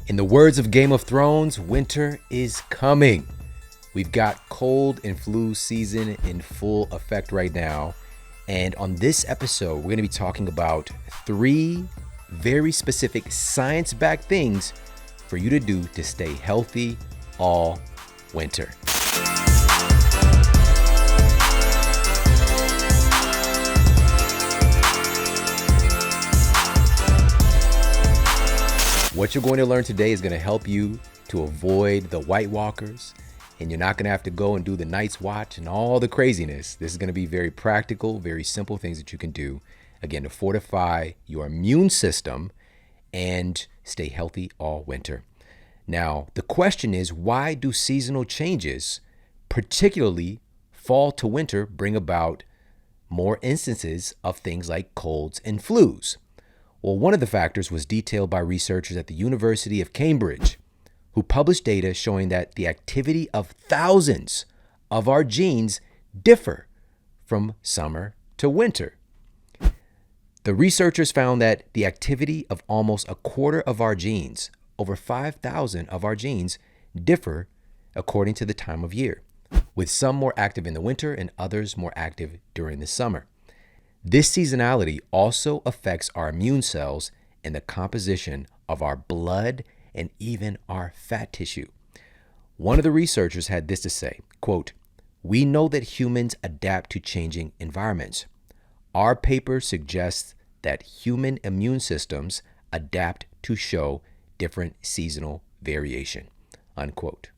In the words of Game of Thrones, winter is coming. We've got cold and flu season in full effect right now. And on this episode, we're going to be talking about 3 very specific science-backed things for you to do to stay healthy all winter. What you're going to learn today is going to help you to avoid the White Walkers, and you're not going to have to go and do the Night's Watch and all the craziness. This is going to be very practical, very simple things that you can do, again, to fortify your immune system and stay healthy all winter. Now, the question is, why do seasonal changes, particularly fall to winter, bring about more instances of things like colds and flus? Well, one of the factors was detailed by researchers at the University of Cambridge, who published data showing that the activity of thousands of our genes differ from summer to winter. The researchers found that the activity of almost a quarter of our genes, over 5,000 of our genes, differ according to the time of year, with some more active in the winter and others more active during the summer. This seasonality also affects our immune cells and the composition of our blood and even our fat tissue. One of the researchers had this to say, quote, "We know that humans adapt to changing environments. Our paper suggests that human immune systems adapt to show different seasonal variation," unquote.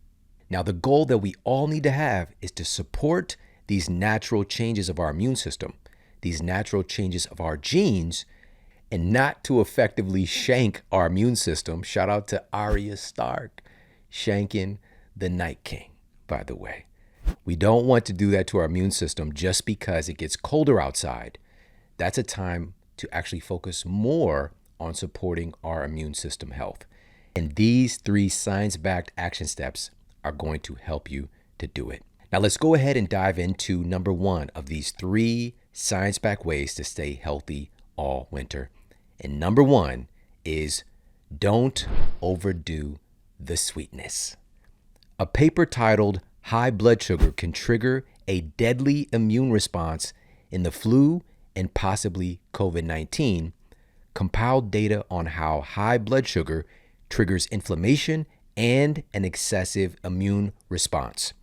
Now, the goal that we all need to have is to support these natural changes of our immune system, these natural changes of our genes, and not to effectively shank our immune system. Shout out to Arya Stark, shanking the Night King, by the way. We don't want to do that to our immune system just because it gets colder outside. That's a time to actually focus more on supporting our immune system health. And these 3 science-backed action steps are going to help you to do it. Now let's go ahead and dive into number 1 of these 3 science-backed ways to stay healthy all winter. And number 1 is don't overdo the sweetness. A paper titled "High Blood Sugar Can Trigger a Deadly Immune Response in the Flu and Possibly COVID-19" compiled data on how high blood sugar triggers inflammation and an excessive immune response.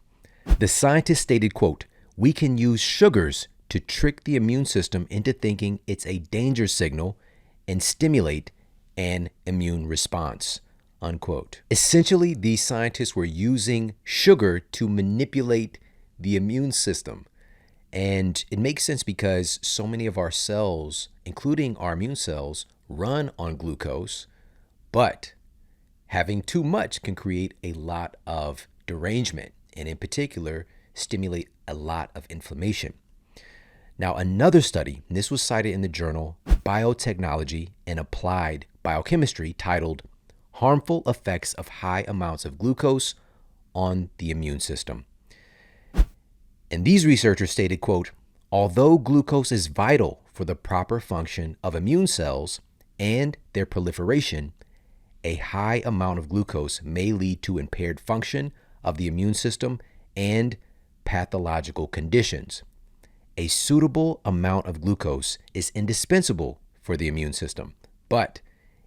The scientists stated, quote, "We can use sugars to trick the immune system into thinking it's a danger signal and stimulate an immune response," unquote. Essentially, these scientists were using sugar to manipulate the immune system. And it makes sense because so many of our cells, including our immune cells, run on glucose, but having too much can create a lot of derangement, and in particular, stimulate a lot of inflammation. Now, another study, and this was cited in the journal Biotechnology and Applied Biochemistry, titled "Harmful Effects of High Amounts of Glucose on the Immune System." And these researchers stated, quote, "Although glucose is vital for the proper function of immune cells and their proliferation, a high amount of glucose may lead to impaired function of the immune system and pathological conditions. A suitable amount of glucose is indispensable for the immune system, but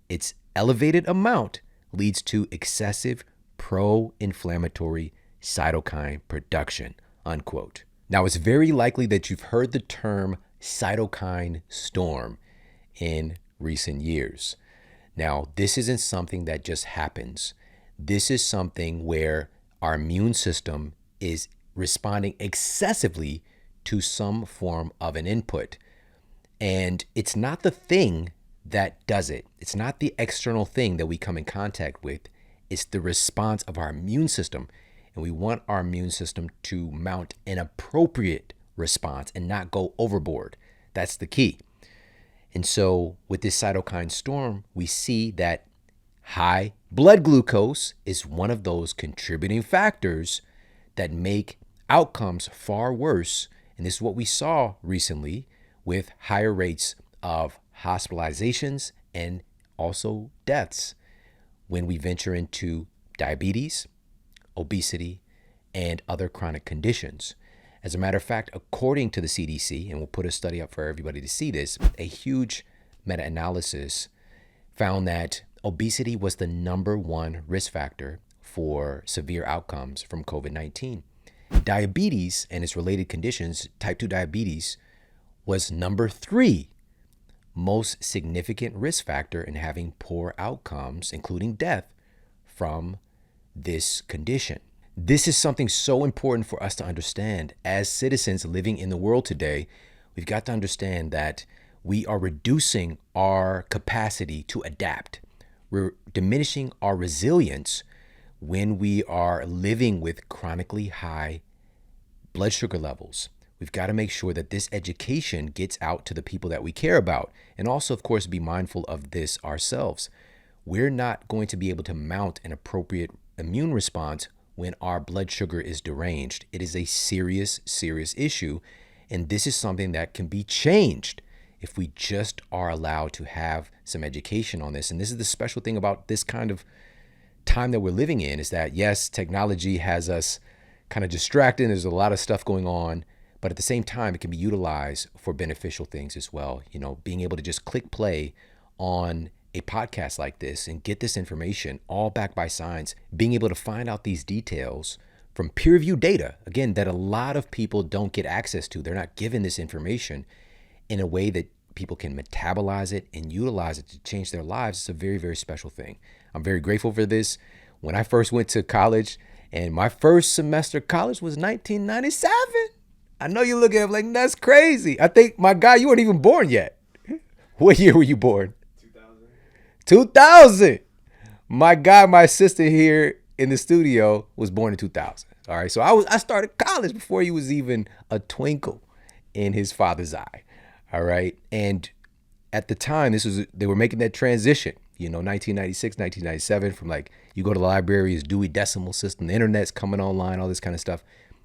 its elevated amount leads to excessive pro-inflammatory cytokine production," unquote. Now, it's very likely that you've heard the term cytokine storm in recent years. Now, this isn't something that just happens. This is something where our immune system is responding excessively to some form of an input. And it's not the thing that does it. It's not the external thing that we come in contact with. It's the response of our immune system. And we want our immune system to mount an appropriate response and not go overboard. That's the key. And so with this cytokine storm, we see that high blood glucose is one of those contributing factors that make outcomes far worse. And this is what we saw recently with higher rates of hospitalizations and also deaths when we venture into diabetes, obesity, and other chronic conditions. As a matter of fact, according to the CDC, and we'll put a study up for everybody to see this, a huge meta-analysis found that obesity was the #1 risk factor for severe outcomes from COVID-19. Diabetes and its related conditions, type 2 diabetes, was #3 most significant risk factor in having poor outcomes, including death, from this condition. This is something so important for us to understand. As citizens living in the world today, we've got to understand that we are reducing our capacity to adapt. We're diminishing our resilience when we are living with chronically high blood sugar levels. We've got to make sure that this education gets out to the people that we care about, and also, of course, be mindful of this ourselves. We're not going to be able to mount an appropriate immune response when our blood sugar is deranged. It is a serious, serious issue, and this is something that can be changed if we just are allowed to have some education on this. And this is the special thing about this kind of time that we're living in, is that, yes, technology has us kind of distracted. There's a lot of stuff going on, but at the same time, it can be utilized for beneficial things as well. You know, being able to just click play on a podcast like this and get this information all backed by science, being able to find out these details from peer-reviewed data, again, that a lot of people don't get access to. They're not given this information in a way that people can metabolize it and utilize it to change their lives. It's a very, very special thing. I'm very grateful for this. When I first went to college, and my first semester of college was 1997. I know you look at it like, that's crazy. I think, my guy, you weren't even born yet. What year were you born? 2000. My guy, my sister here in the studio was born in 2000. All right. So I started college before he was even a twinkle in his father's eye. All right. And at the time, they were making that transition, 1996, 1997, from like, you go to the library, it's Dewey Decimal System, the internet's coming online, all this kind of stuff.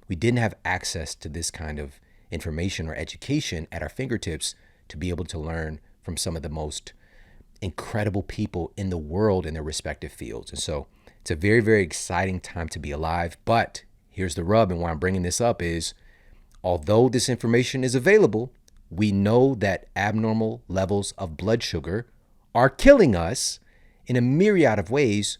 We didn't have access to this kind of information or education at our fingertips to be able to learn from some of the most incredible people in the world in their respective fields. And so it's a very, very exciting time to be alive. But here's the rub, and why I'm bringing this up is, although this information is available, we know that abnormal levels of blood sugar are killing us in a myriad of ways.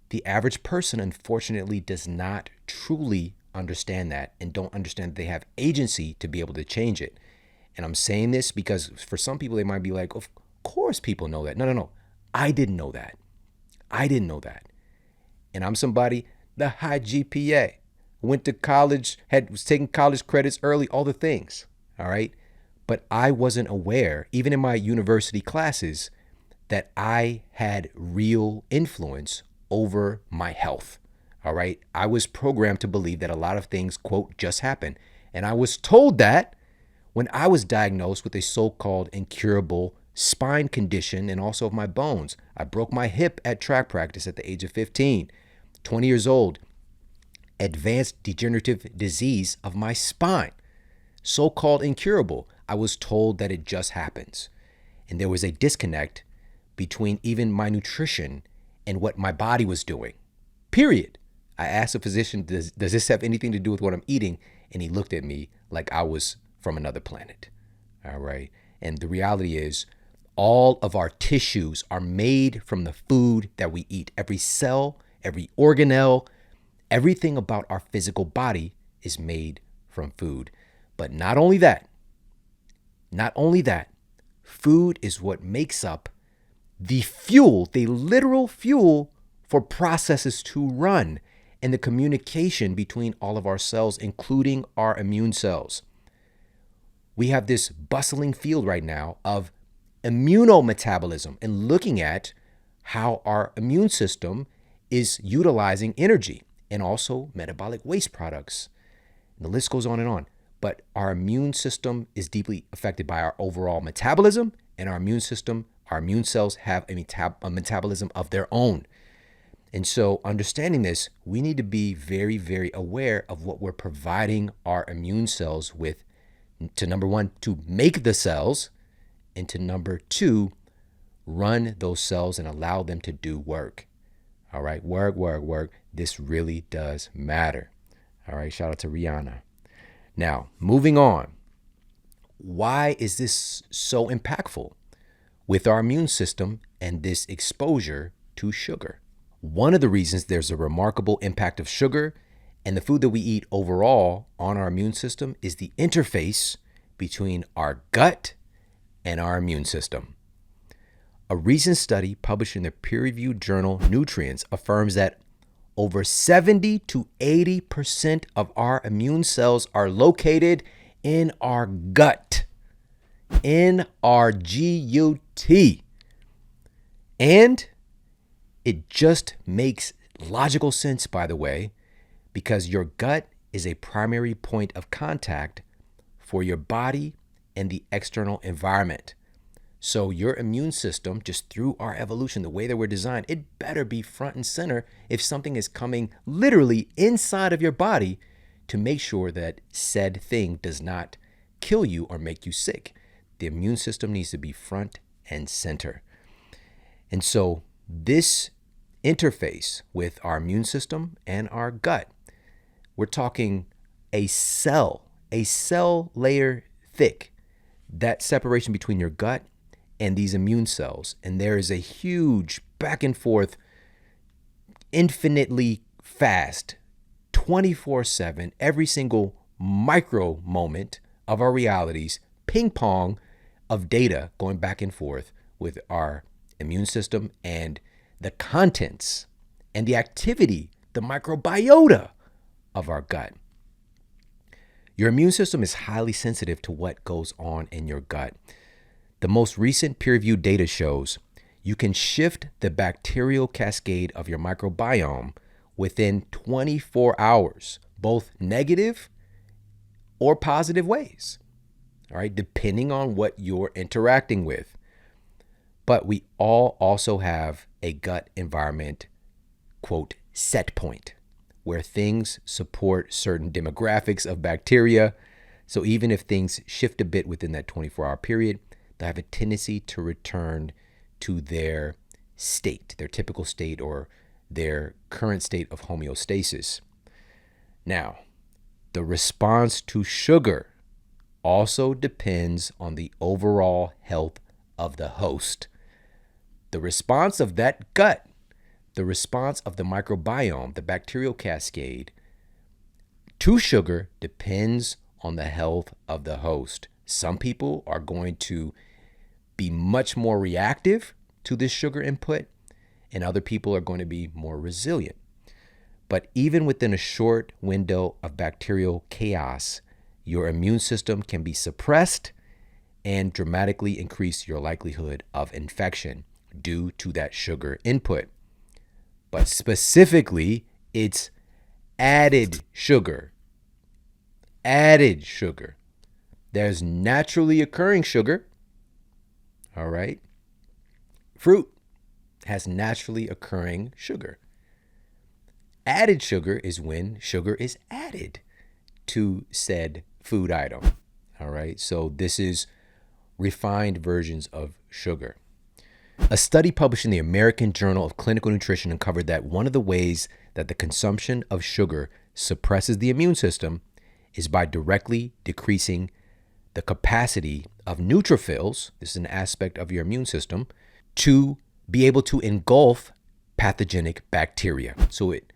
The average person, unfortunately, does not truly understand that and don't understand that they have agency to be able to change it. And I'm saying this because for some people, they might be like, of course people know that. No. I didn't know that. And I'm somebody, the high GPA, went to college, was taking college credits early, all the things. All right. But I wasn't aware, even in my university classes, that I had real influence over my health. All right. I was programmed to believe that a lot of things, quote, just happen. And I was told that when I was diagnosed with a so-called incurable spine condition and also of my bones. I broke my hip at track practice at the age of 15, 20 years old, advanced degenerative disease of my spine, so-called incurable. I was told that it just happens. And there was a disconnect between even my nutrition and what my body was doing, period. I asked a physician, does this have anything to do with what I'm eating? And he looked at me like I was from another planet. All right. And the reality is, all of our tissues are made from the food that we eat. Every cell, every organelle, everything about our physical body is made from food. But not only that, food is what makes up the fuel, the literal fuel for processes to run and the communication between all of our cells, including our immune cells. We have this bustling field right now of immunometabolism and looking at how our immune system is utilizing energy and also metabolic waste products. And the list goes on and on. But our immune system is deeply affected by our overall metabolism, and our immune cells have a metabolism of their own. And so understanding this, we need to be very, very aware of what we're providing our immune cells with, to number one, to make the cells, and to number two, run those cells and allow them to do work. All right, work, work, work. This really does matter. All right, shout out to Rihanna. Now, moving on. Why is this so impactful with our immune system and this exposure to sugar? One of the reasons there's a remarkable impact of sugar and the food that we eat overall on our immune system is the interface between our gut and our immune system. A recent study published in the peer-reviewed journal Nutrients affirms that over 70 to 80% of our immune cells are located in our gut, in our GUT. And it just makes logical sense, by the way, because your gut is a primary point of contact for your body and the external environment. So your immune system, just through our evolution, the way that we're designed, it better be front and center if something is coming literally inside of your body to make sure that said thing does not kill you or make you sick. The immune system needs to be front and center. And so this interface with our immune system and our gut, we're talking a cell layer thick, that separation between your gut and these immune cells. And there is a huge back and forth, infinitely fast, 24/7, every single micro moment of our realities, ping pong of data going back and forth with our immune system and the contents and the activity, the microbiota of our gut. Your immune system is highly sensitive to what goes on in your gut. The most recent peer-reviewed data shows you can shift the bacterial cascade of your microbiome within 24 hours, both negative or positive ways, all right, depending on what you're interacting with. But we all also have a gut environment, quote, set point, where things support certain demographics of bacteria. So even if things shift a bit within that 24-hour period, they have a tendency to return to their state, their typical state or their current state of homeostasis. Now, the response to sugar also depends on the overall health of the host. The response of that gut, the response of the microbiome, the bacterial cascade to sugar depends on the health of the host. Some people are going to be much more reactive to this sugar input, and other people are going to be more resilient. But even within a short window of bacterial chaos, your immune system can be suppressed and dramatically increase your likelihood of infection due to that sugar input. But specifically, it's added sugar. Added sugar. There's naturally occurring sugar. All right. Fruit has naturally occurring sugar. Added sugar is when sugar is added to said food item. All right. So this is refined versions of sugar. A study published in the American Journal of Clinical Nutrition uncovered that one of the ways that the consumption of sugar suppresses the immune system is by directly decreasing the capacity of neutrophils, this is an aspect of your immune system, to be able to engulf pathogenic bacteria. So it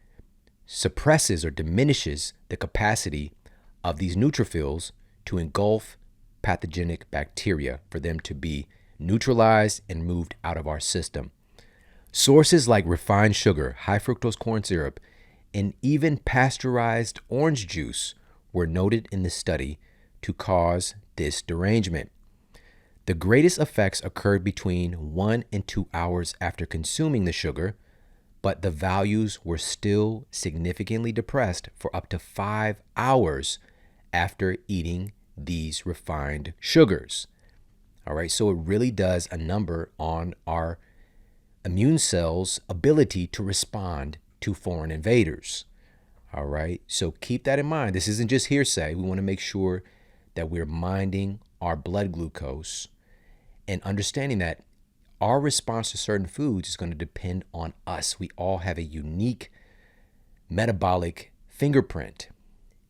suppresses or diminishes the capacity of these neutrophils to engulf pathogenic bacteria for them to be neutralized and moved out of our system. Sources like refined sugar, high fructose corn syrup, and even pasteurized orange juice were noted in the study to cause this derangement. The greatest effects occurred between 1 and 2 hours after consuming the sugar, but the values were still significantly depressed for up to 5 hours after eating these refined sugars. All right, so it really does a number on our immune cells' ability to respond to foreign invaders. All right, so keep that in mind. This isn't just hearsay. We want to make sure that we're minding our blood glucose and understanding that our response to certain foods is going to depend on us. We all have a unique metabolic fingerprint.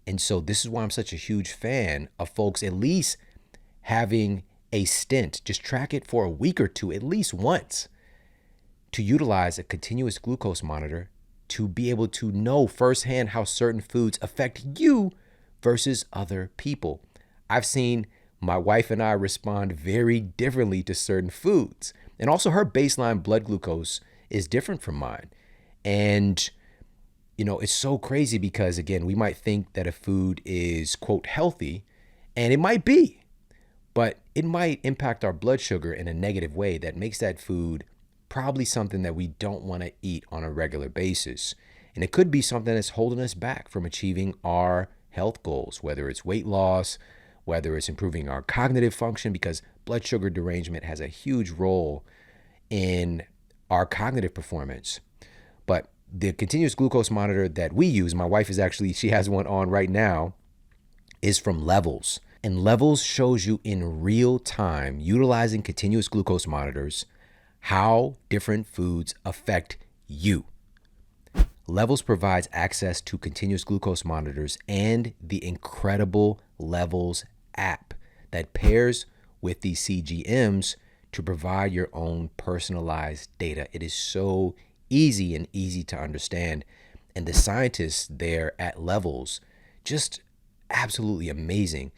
And so this is why I'm such a huge fan of folks at least having a stint, just track it for a week or two, at least once, to utilize a continuous glucose monitor to be able to know firsthand how certain foods affect you versus other people. I've seen my wife and I respond very differently to certain foods. And also her baseline blood glucose is different from mine. And it's so crazy because, again, we might think that a food is, quote, healthy, and it might be, but it might impact our blood sugar in a negative way that makes that food probably something that we don't want to eat on a regular basis. And it could be something that's holding us back from achieving our health goals, whether it's weight loss, whether it's improving our cognitive function, because blood sugar derangement has a huge role in our cognitive performance. But the continuous glucose monitor that we use, my wife she has one on right now, is from Levels. And Levels shows you in real time, utilizing continuous glucose monitors, how different foods affect you. Levels provides access to continuous glucose monitors and the incredible Levels app that pairs with these CGMs to provide your own personalized data. It is so easy and easy to understand. And the scientists there at Levels, just absolutely amazing.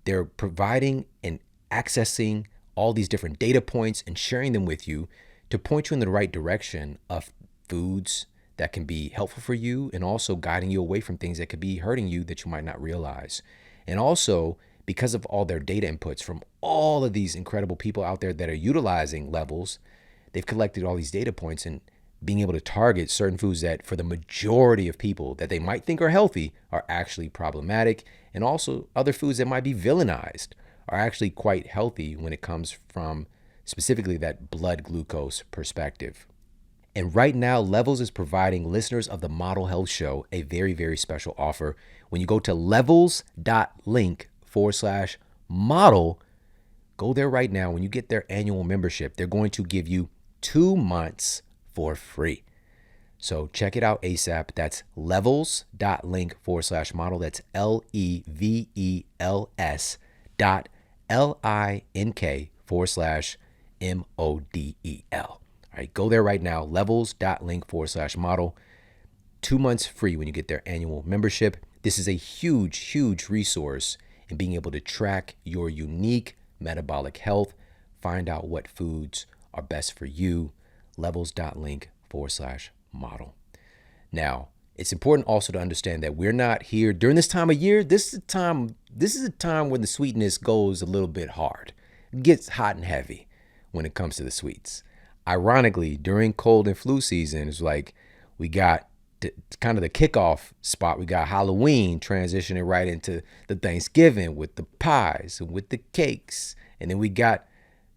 They're providing and accessing all these different data points and sharing them with you to point you in the right direction of foods that can be helpful for you, and also guiding you away from things that could be hurting you that you might not realize. And also, because of all their data inputs from all of these incredible people out there that are utilizing Levels, they've collected all these data points and being able to target certain foods that, for the majority of people that they might think are healthy, are actually problematic. And also other foods that might be villainized are actually quite healthy when it comes from specifically that blood glucose perspective. And right now, Levels is providing listeners of the Model Health Show a very, very special offer. When you go to levels.link/model, go there right now. When you get their annual membership, they're going to give you 2 months for free. So check it out ASAP. That's levels.link/model. That's LEVELS.LINK/MODEL. All right, go there right now, levels.link/model. 2 months free when you get their annual membership. This is a huge, huge resource in being able to track your unique metabolic health, find out what foods are best for you, levels.link/model. Now, it's important also to understand that we're not here during this time of year. This is a time when the sweetness goes a little bit hard. It gets hot and heavy when it comes to the sweets. Ironically, during cold and flu season, it's like we got kind of the kickoff spot. We got Halloween transitioning right into the Thanksgiving with the pies and with the cakes. And then we got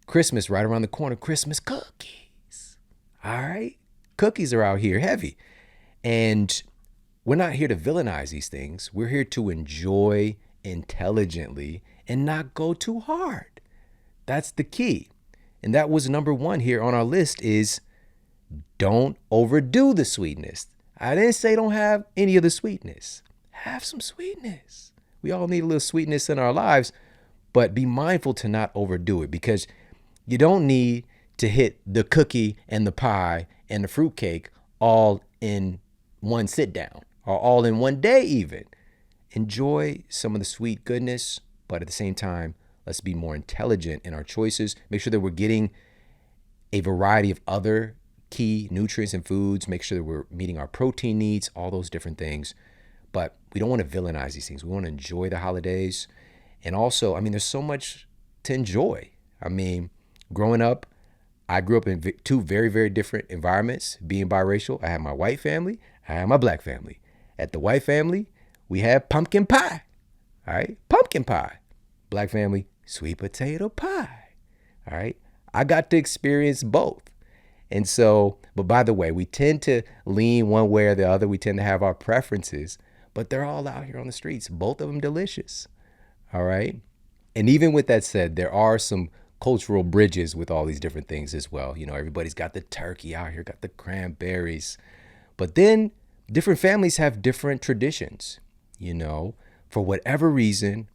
Christmas right around the corner, Christmas cookies. All right. Cookies are out here heavy. And we're not here to villainize these things. We're here to enjoy intelligently and not go too hard. That's the key. And that was number one here on our list, is don't overdo the sweetness. I didn't say don't have any of the sweetness. Have some sweetness. We all need a little sweetness in our lives, but be mindful to not overdo it, because you don't need to hit the cookie and the pie and the fruitcake all in one sit down, or all in one day even. Enjoy some of the sweet goodness, but at the same time, let's be more intelligent in our choices. Make sure that we're getting a variety of other key nutrients and foods. Make sure that we're meeting our protein needs, all those different things. But we don't want to villainize these things. We want to enjoy the holidays. And also, there's so much to enjoy. Growing up, I grew up in two very, very different environments. Being biracial, I had my white family, I had my black family. At the white family, we had pumpkin pie. All right, pumpkin pie. Black family, sweet potato pie. All right, I got to experience both. And so, but by the way, we tend to lean one way or the other. We tend to have our preferences, but they're all out here on the streets. Both of them delicious. All right. And even with that said, there are some cultural bridges with all these different things as well. Everybody's got the turkey out here, got the cranberries. But then different families have different traditions. For whatever reason,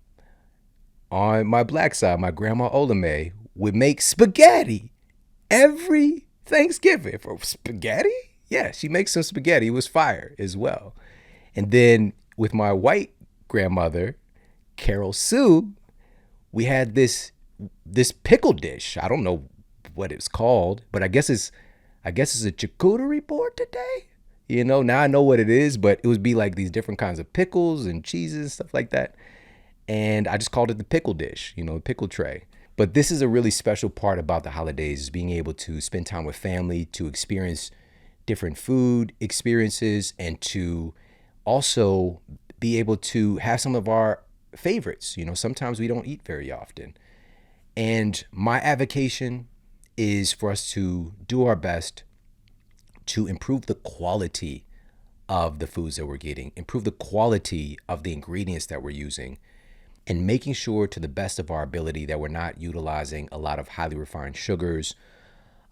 on my black side, my grandma Olame would make spaghetti every Thanksgiving. For spaghetti? Yeah, she makes some spaghetti. It was fire as well. And then with my white grandmother, Carol Sue, we had this pickle dish. I don't know what it's called, but I guess it's a charcuterie board today. Now I know what it is, but it would be like these different kinds of pickles and cheeses and stuff like that. And I just called it the pickle dish, the pickle tray. But this is a really special part about the holidays, is being able to spend time with family, to experience different food experiences, and to also be able to have some of our favorites. Sometimes we don't eat very often. And my advocation is for us to do our best to improve the quality of the foods that we're getting, improve the quality of the ingredients that we're using, and making sure to the best of our ability that we're not utilizing a lot of highly refined sugars,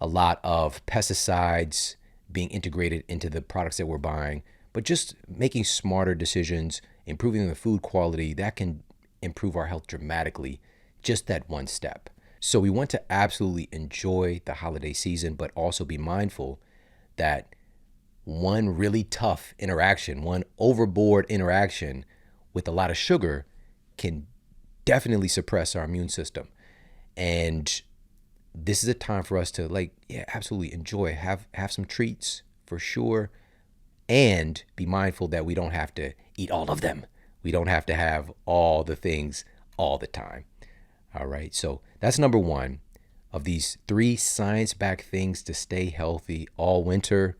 a lot of pesticides being integrated into the products that we're buying, but just making smarter decisions, improving the food quality. That can improve our health dramatically, just that one step. So we want to absolutely enjoy the holiday season, but also be mindful that one really tough interaction, one overboard interaction with a lot of sugar can definitely suppress our immune system. And this is a time for us to absolutely enjoy, have some treats for sure, and be mindful that we don't have to eat all of them. We don't have to have all the things all the time. All right. So that's number one of these 3 science-backed things to stay healthy all winter.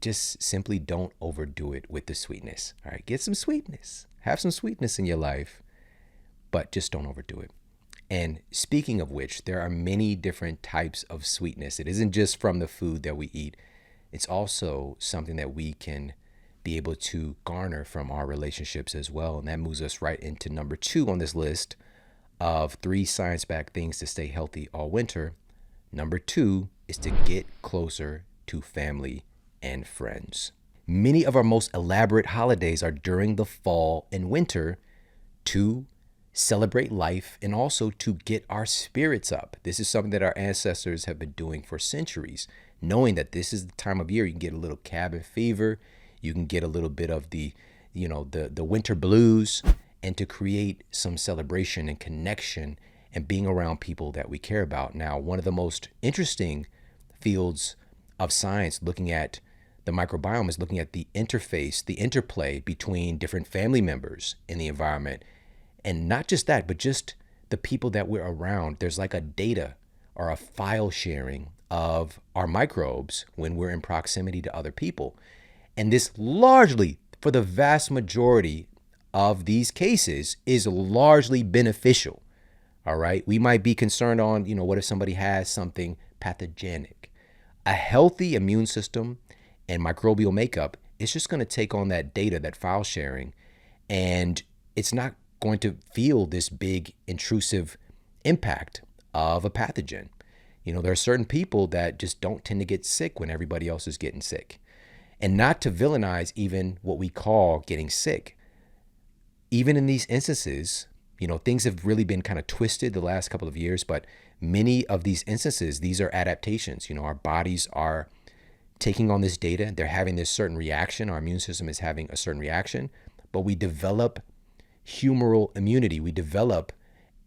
Just simply don't overdo it with the sweetness. All right. Get some sweetness. Have some sweetness in your life, but just don't overdo it. And speaking of which, there are many different types of sweetness. It isn't just from the food that we eat. It's also something that we can be able to garner from our relationships as well. And that moves us right into number 2 on this list of 3 science-backed things to stay healthy all winter. Number 2 is to get closer to family and friends. Many of our most elaborate holidays are during the fall and winter to celebrate life and also to get our spirits up. This is something that our ancestors have been doing for centuries, knowing that this is the time of year you can get a little cabin fever, you can get a little bit of the winter blues, and to create some celebration and connection and being around people that we care about. Now, one of the most interesting fields of science looking at the microbiome is looking at the interface, the interplay between different family members in the environment. And not just that, but just the people that we're around. There's like a data or a file sharing of our microbes when we're in proximity to other people. And this largely, for the vast majority of these cases, is largely beneficial. All right. We might be concerned on, what if somebody has something pathogenic? A healthy immune system and microbial makeup is just going to take on that data, that file sharing, and it's not going to feel this big intrusive impact of a pathogen. There are certain people that just don't tend to get sick when everybody else is getting sick. And not to villainize even what we call getting sick. Even in these instances, things have really been kind of twisted the last couple of years, but many of these instances, these are adaptations. Our bodies are taking on this data. They're having this certain reaction. Our immune system is having a certain reaction, but we develop humoral immunity. We develop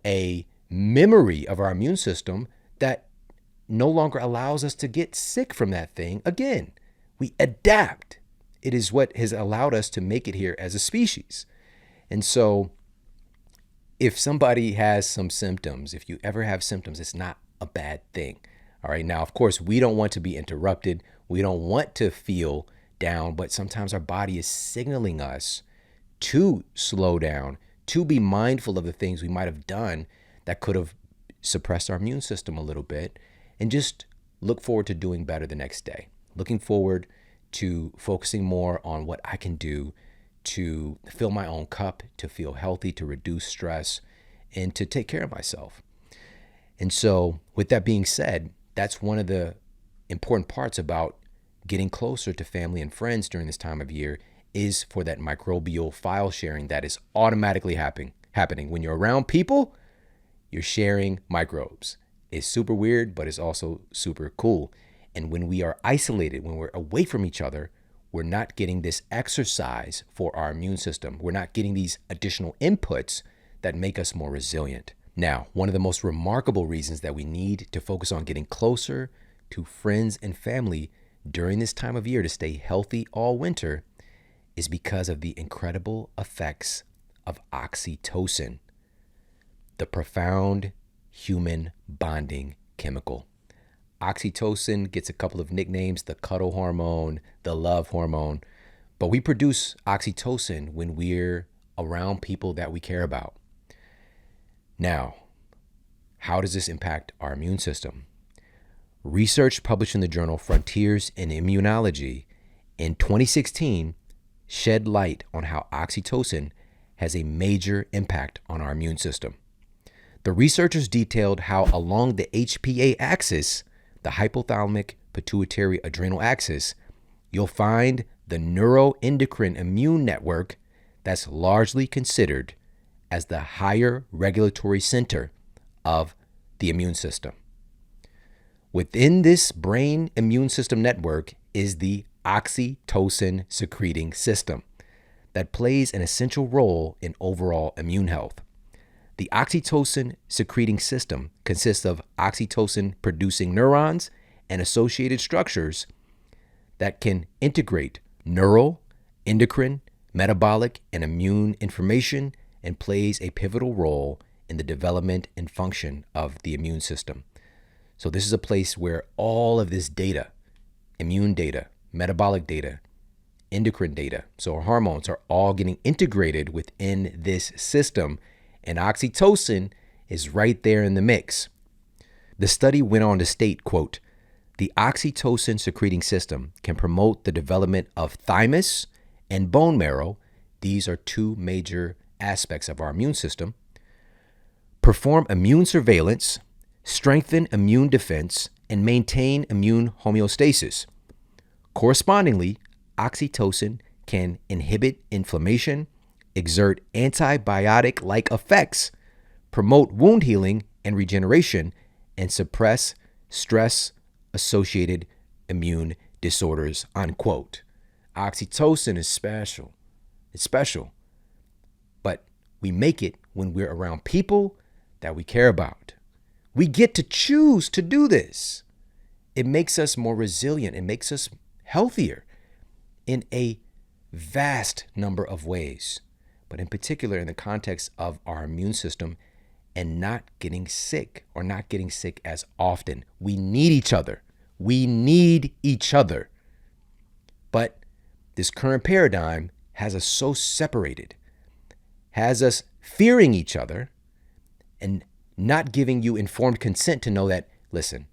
a memory of our immune system that no longer allows us to get sick from that thing again. We adapt. It is what has allowed us to make it here as a species. And so if somebody has some symptoms, if you ever have symptoms, it's not a bad thing. All right. Now, of course, we don't want to be interrupted. We don't want to feel down, but sometimes our body is signaling us to slow down, to be mindful of the things we might have done that could have suppressed our immune system a little bit, and just look forward to doing better the next day. Looking forward to focusing more on what I can do to fill my own cup, to feel healthy, to reduce stress, and to take care of myself. And so, with that being said, that's one of the important parts about getting closer to family and friends during this time of year is for that microbial file sharing that is automatically happening. When you're around people, you're sharing microbes. It's super weird, but it's also super cool. And when we are isolated, when we're away from each other, we're not getting this exercise for our immune system. We're not getting these additional inputs that make us more resilient. Now, one of the most remarkable reasons that we need to focus on getting closer to friends and family during this time of year to stay healthy all winter is because of the incredible effects of oxytocin, the profound human bonding chemical. Oxytocin gets a couple of nicknames: the cuddle hormone, the love hormone, but we produce oxytocin when we're around people that we care about. Now, how does this impact our immune system? Research published in the journal Frontiers in Immunology in 2016 shed light on how oxytocin has a major impact on our immune system. The researchers detailed how along the HPA axis, the hypothalamic pituitary adrenal axis, you'll find the neuroendocrine immune network that's largely considered as the higher regulatory center of the immune system. Within this brain immune system network is the oxytocin secreting system that plays an essential role in overall immune health. The oxytocin secreting system consists of oxytocin producing neurons and associated structures that can integrate neural, endocrine, metabolic, and immune information and plays a pivotal role in the development and function of the immune system. So this is a place where all of this data, immune data, metabolic data, endocrine data, so our hormones are all getting integrated within this system, and oxytocin is right there in the mix. The study went on to state, quote, the oxytocin secreting system can promote the development of thymus and bone marrow. These are two major aspects of our immune system. Perform immune surveillance, strengthen immune defense, and maintain immune homeostasis. Correspondingly, oxytocin can inhibit inflammation, exert antibiotic-like effects, promote wound healing and regeneration, and suppress stress-associated immune disorders, unquote. Oxytocin is special. It's special. But we make it when we're around people that we care about. We get to choose to do this. It makes us more resilient. It makes us healthier in a vast number of ways, but in particular in the context of our immune system and not getting sick or not getting sick as often. We need each other. We need each other. But this current paradigm has us so separated, has us fearing each other and not giving you informed consent to know that, listen,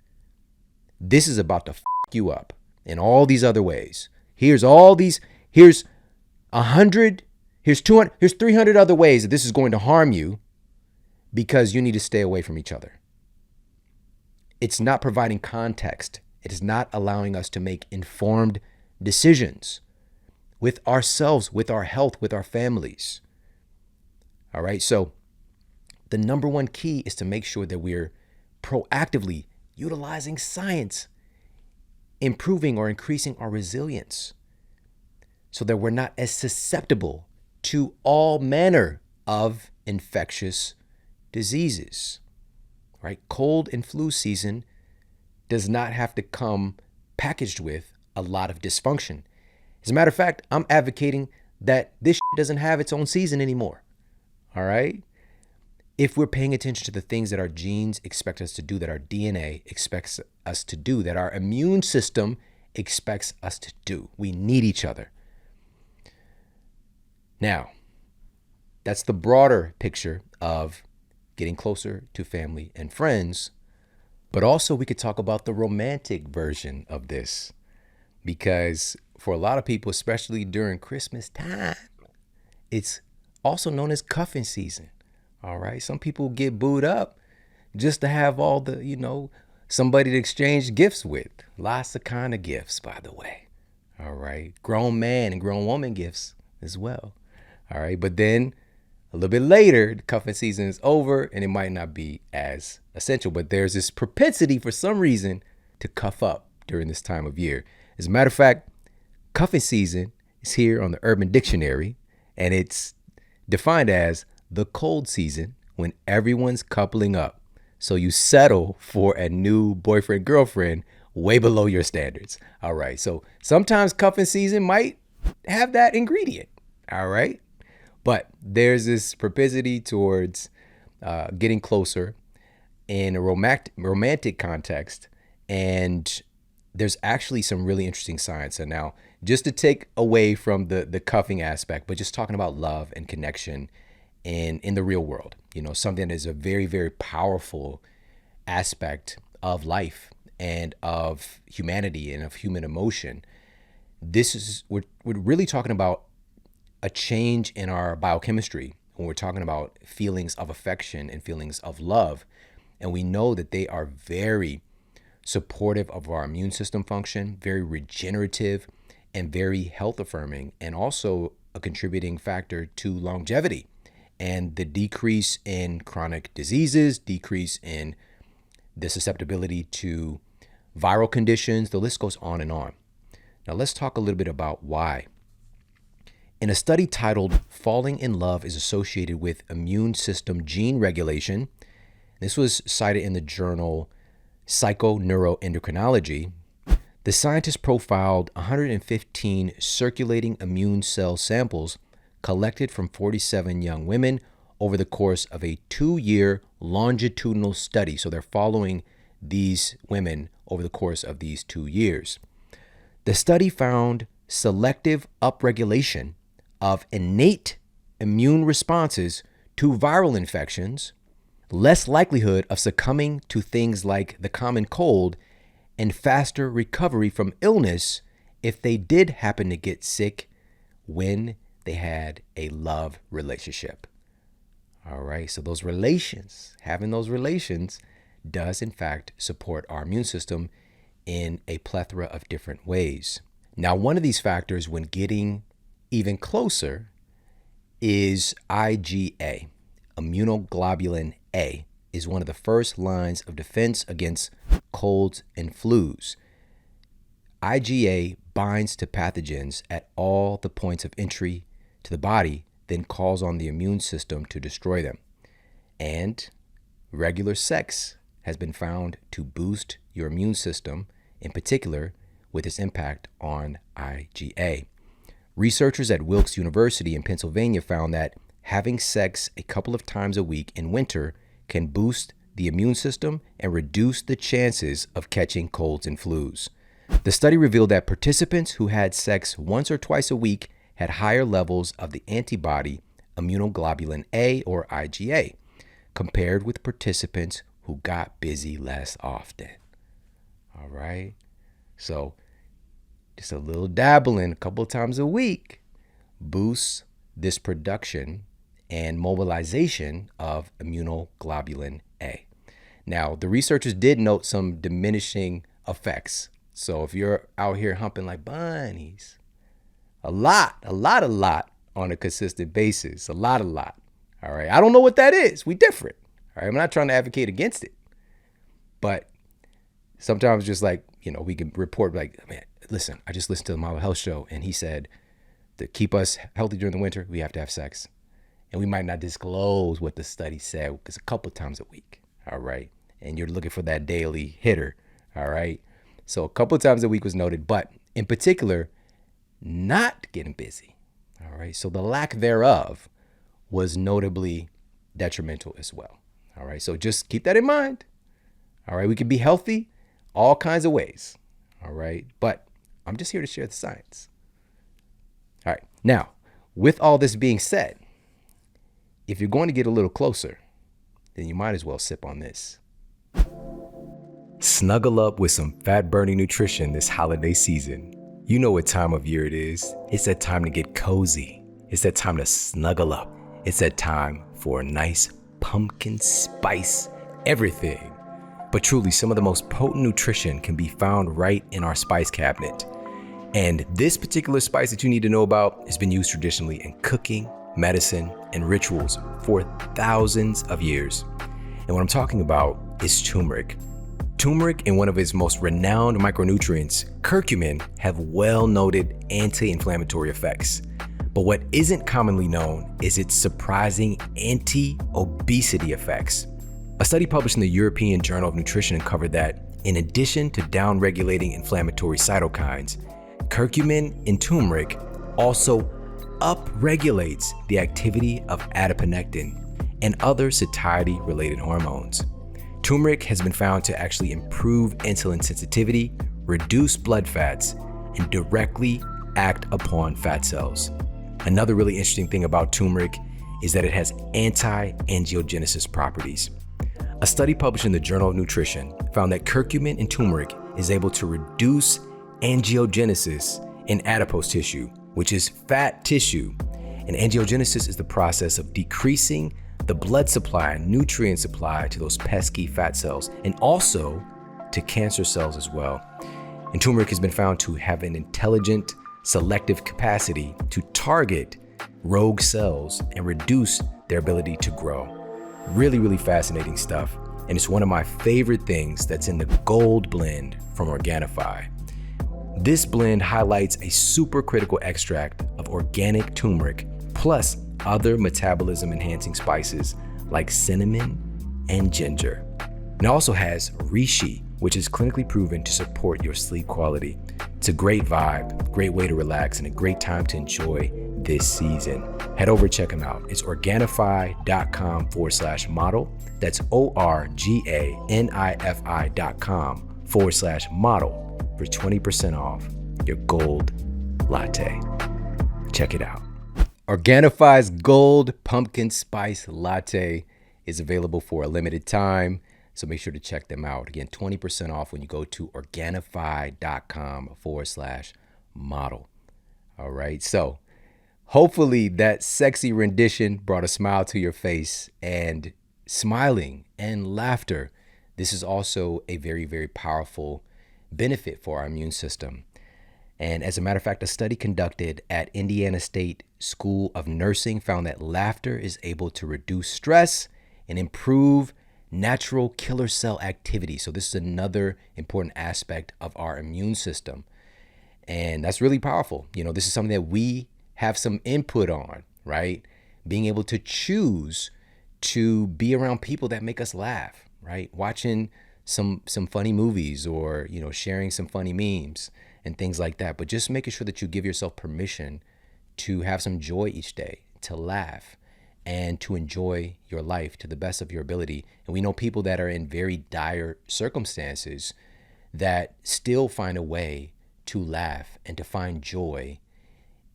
this is about to f you up in all these other ways. Here's 100, here's 200, here's 300 other ways that this is going to harm you because you need to stay away from each other. It's not providing context. It is not allowing us to make informed decisions with ourselves, with our health, with our families. All right. So the number one key is to make sure that we're proactively utilizing science, improving or increasing our resilience so that we're not as susceptible to all manner of infectious diseases, right? Cold and flu season does not have to come packaged with a lot of dysfunction. As a matter of fact, I'm advocating that this doesn't have its own season anymore, all right? If we're paying attention to the things that our genes expect us to do, that our DNA expects us to do, that our immune system expects us to do, we need each other. Now, that's the broader picture of getting closer to family and friends, but also we could talk about the romantic version of this, because for a lot of people, especially during Christmas time, it's also known as cuffing season. All right. Some people get booed up just to have all the, somebody to exchange gifts with. Lots of kind of gifts, by the way. All right. Grown man and grown woman gifts as well. All right. But then a little bit later, the cuffing season is over and it might not be as essential. But there's this propensity for some reason to cuff up during this time of year. As a matter of fact, cuffing season is here on the Urban Dictionary, and it's defined as the cold season when everyone's coupling up. So you settle for a new boyfriend, girlfriend way below your standards. All right. So sometimes cuffing season might have that ingredient. All right. But there's this propensity towards getting closer in a romantic context. And there's actually some really interesting science. And now, just to take away from the cuffing aspect, but just talking about love and connection in the real world, something that is a very, very powerful aspect of life and of humanity and of human emotion. We're really talking about a change in our biochemistry when we're talking about feelings of affection and feelings of love. And we know that they are very supportive of our immune system function, very regenerative and very health affirming, and also a contributing factor to longevity and the decrease in chronic diseases, decrease in the susceptibility to viral conditions. The list goes on and on. Now let's talk a little bit about why. In a study titled "Falling in Love is Associated with Immune System Gene Regulation," this was cited in the journal Psychoneuroendocrinology, the scientists profiled 115 circulating immune cell samples collected from 47 young women over the course of a 2-year longitudinal study. So they're following these women over the course of these 2 years. The study found selective upregulation of innate immune responses to viral infections, less likelihood of succumbing to things like the common cold, and faster recovery from illness if they did happen to get sick when they had a love relationship. All right, so having those relations does in fact support our immune system in a plethora of different ways. Now, one of these factors when getting even closer is IgA. Immunoglobulin A is one of the first lines of defense against colds and flus. IgA binds to pathogens at all the points of entry to the body, then calls on the immune system to destroy them. And regular sex has been found to boost your immune system, in particular with its impact on IgA. Researchers at Wilkes University in Pennsylvania found that having sex a couple of times a week in winter can boost the immune system and reduce the chances of catching colds and flus. The study revealed that participants who had sex once or twice a week had higher levels of the antibody immunoglobulin A, or IgA, compared with participants who got busy less often. All right. So just a little dabbling a couple of times a week boosts this production and mobilization of immunoglobulin A. Now, the researchers did note some diminishing effects. So if you're out here humping like bunnies, a lot on a consistent basis, a lot. All right. I don't know what that is. We different. All right. I'm not trying to advocate against it, but sometimes just like, we can report like, man, listen, I just listened to the Model Health Show and he said to keep us healthy during the winter, we have to have sex. And we might not disclose what the study said because a couple times a week. All right. And you're looking for that daily hitter. All right. So a couple of times a week was noted, but in particular, not getting busy. All right. So the lack thereof was notably detrimental as well. All right. So just keep that in mind. All right. We can be healthy all kinds of ways. All right. But I'm just here to share the science. All right. Now, with all this being said, if you're going to get a little closer, then you might as well sip on this. Snuggle up with some fat-burning nutrition this holiday season. You know what time of year it is. It's that time to get cozy. It's that time to snuggle up. It's that time for a nice pumpkin spice everything. But truly, some of the most potent nutrition can be found right in our spice cabinet. And this particular spice that you need to know about has been used traditionally in cooking, medicine, and rituals for thousands of years. And what I'm talking about is turmeric. Turmeric and one of its most renowned micronutrients, curcumin, have well-noted anti-inflammatory effects. But what isn't commonly known is its surprising anti-obesity effects. A study published in the European Journal of Nutrition uncovered that, in addition to downregulating inflammatory cytokines, curcumin in turmeric also upregulates the activity of adiponectin and other satiety-related hormones. Turmeric has been found to actually improve insulin sensitivity, reduce blood fats, and directly act upon fat cells. Another really interesting thing about turmeric is that it has anti-angiogenesis properties. A study published in the Journal of Nutrition found that curcumin in turmeric is able to reduce angiogenesis in adipose tissue, which is fat tissue. And angiogenesis is the process of decreasing the blood supply and nutrient supply to those pesky fat cells, and also to cancer cells as well. And turmeric has been found to have an intelligent, selective capacity to target rogue cells and reduce their ability to grow. Really, really fascinating stuff. And it's one of my favorite things that's in the Gold blend from Organifi. This blend highlights a supercritical extract of organic turmeric plus other metabolism enhancing spices like cinnamon and ginger. It also has reishi, which is clinically proven to support your sleep quality. It's a great vibe, great way to relax, and a great time to enjoy this season. Head over and check them out. It's Organifi.com/model. That's ORGANIFI.com/model for 20% off your gold latte. Check it out. Organifi's Gold Pumpkin Spice Latte is available for a limited time, so make sure to check them out. Again, 20% off when you go to Organifi.com/model. All right, so hopefully that sexy rendition brought a smile to your face, and smiling and laughter. This is also a very, very powerful benefit for our immune system. And as a matter of fact, a study conducted at Indiana State School of Nursing found that laughter is able to reduce stress and improve natural killer cell activity. So this is another important aspect of our immune system. And that's really powerful. You know, this is something that we have some input on, right? Being able to choose to be around people that make us laugh, right? Watching some funny movies, or, you know, sharing some funny memes and things like that. But just making sure that you give yourself permission to have some joy each day, to laugh, and to enjoy your life to the best of your ability. And we know people that are in very dire circumstances that still find a way to laugh and to find joy